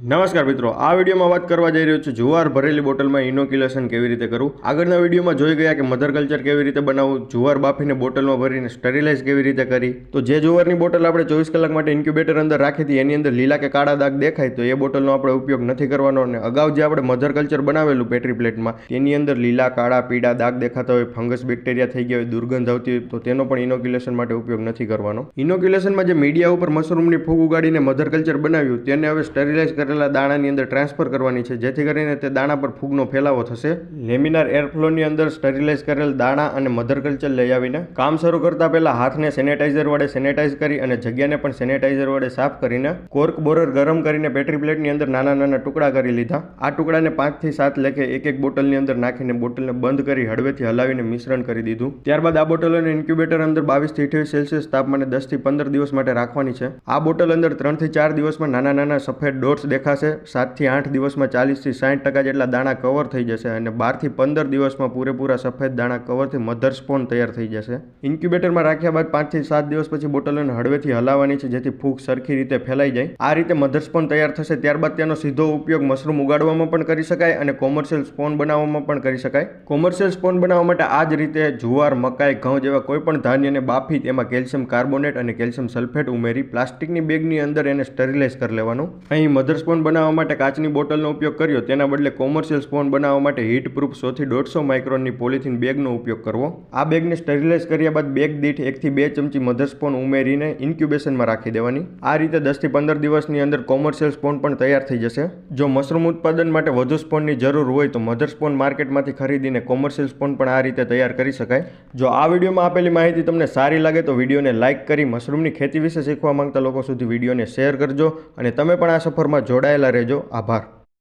નમસ્કાર મિત્રો, આ વિડીયોમાં વાત કરવા જઈ રહ્યો છું જુવાર ભરેલી બોટલમાં ઇનોક્યુલેશન કેવી રીતે કરવું। આગળના વિડીયોમાં જોઈ ગયા કે મધર કલ્ચર કેવી રીતે બનાવવું, જુવાર બાફીને બોટલમાં ભરીને સ્ટરીલાઇઝ કેવી રીતે કરી। તો જે જુવારની બોટલ આપણે 24 કલાક માટે ઇન્ક્યુબેટર અંદર રાખી હતી એની અંદર લીલા કે કાળા દાગ દેખાય તો એ બોટલનો આપણે ઉપયોગ નથી કરવાનો। અને અગાઉ જે આપણે મધર કલ્ચર બનાવેલું પેટ્રી પ્લેટમાં તેની અંદર લીલા કાળા પીળા દાગ દેખાતા હોય, ફંગસ બેક્ટેરિયા થઈ ગયા હોય, દુર્ગંધ આવતી હોય તો તેનો પણ ઇનોક્યુલેશન માટે ઉપયોગ નથી કરવાનો। ઇનોક્યુલેશનમાં જે મીડિયા ઉપર મશરૂમની ફૂગ ઉગાડીને મધર કલ્ચર બનાવ્યું તેને હવે સ્ટરીલાઇઝ કરેલા દાણાની અંદર ટ્રાન્સફર કરવાની છે, જેથી કરીને તે દાણા પર ફૂગનો ફેલાવો થશે। લેમિનાર એરફ્લોની અંદર સ્ટરીલાઇઝ કરેલ દાણા અને મધર કલ્ચર લઈ આવીને કામ શરૂ કરતા પહેલા હાથને સેનેટાઈઝર વડે સેનેટાઈઝ કરી અને જગ્યાને પણ સેનેટાઈઝર વડે સાફ કરીને કોર્ક બોરર ગરમ કરીને પેટ્રી પ્લેટની અંદર નાના નાના ટુકડા કરી લીધા। આ ટુકડાને 5 થી 7 લેખે એક બોટલની અંદર નાખીને બોટલને બંધ કરી હળવેથી હલાવીને મિશ્રણ કરી દીધું। ત્યારબાદ આ બોટલોને ઇન્ક્યુબેટર અંદર 22 થી 28 સેલ્સિયસ તાપમાને 10 થી 15 દિવસ માટે રાખવાની છે। આ બોટલ અંદર 3 થી 4 દિવસમાં નાના નાના સફેદ ડોટ્સ દેખાશે। 7 થી 8 દિવસમાં 40 થી 60% જેટલા દાણા કવર થઈ જશે અને 12 થી 15 દિવસમાં પૂરેપૂરા સફેદ દાણા કવરથી મધર સ્પોન તૈયાર થઈ જશે। ઇન્ક્યુબેટરમાં રાખ્યા બાદ 5 થી 7 દિવસ પછી બોટલોને હળવેથી હલાવવાની છે, જેથી ફૂગ સરખી રીતે ફેલાઈ જાય। આ રીતે મધર સ્પોન તૈયાર થશે ત્યારબાદ તેનો સીધો ઉપયોગ મશરૂમ ઉગાડવામાં પણ કરી શકાય અને કોમર્શિયલ સ્પોન બનાવવામાં પણ કરી શકાય। કોમર્શિયલ સ્પોન બનાવવા માટે આ જ રીતે જુવાર, મકાઈ, ઘઉં જેવા કોઈ પણ ધાન્યને બાફી તેમાં કેલ્શિયમ કાર્બોનેટ અને કેલ્શિયમ સલ્ફેટ ઉમેરી પ્લાસ્ટિકની બેગની અંદર એને સ્ટરીલાઇઝ કરી લેવાનું। અહીં મધર સ્પોન બનાવવા માટે કાચની બોટલનો ઉપયોગ કર્યો, તેના બદલે કોમર્શિયલ સ્પોન બનાવવા માટે હીટ પ્રૂફ 100 થી 150 માઇક્રોનની પોલિથીન બેગનો ઉપયોગ કરવો। આ બેગને સ્ટરીલાઇઝ કર્યા બાદ બેગ દીઠ 1 થી 2 ચમચી મધર સ્પોન ઉમેરીને ઇન્ક્યુબેશનમાં રાખી દેવાની। આ રીતે 10 થી 15 દિવસની અંદર કોમર્શિયલ સ્પોન પણ તૈયાર થઈ જશે। જો મશરૂમ ઉત્પાદન માટે વધુ સ્પોનની જરૂર હોય તો મધર સ્પોન માર્કેટમાંથી ખરીદીને કોમર્શિયલ સ્પોન પણ આ રીતે તૈયાર કરી શકાય। જો આ વિડીયોમાં આપેલી માહિતી તમને સારી લાગે તો વિડીયોને લાઇક કરી મશરૂમની ખેતી વિશે શીખવા માંગતા લોકો સુધી વિડીયોને શેર કરજો અને તમે પણ આ સફરમાં જોડાયેલા રહેજો। આભાર।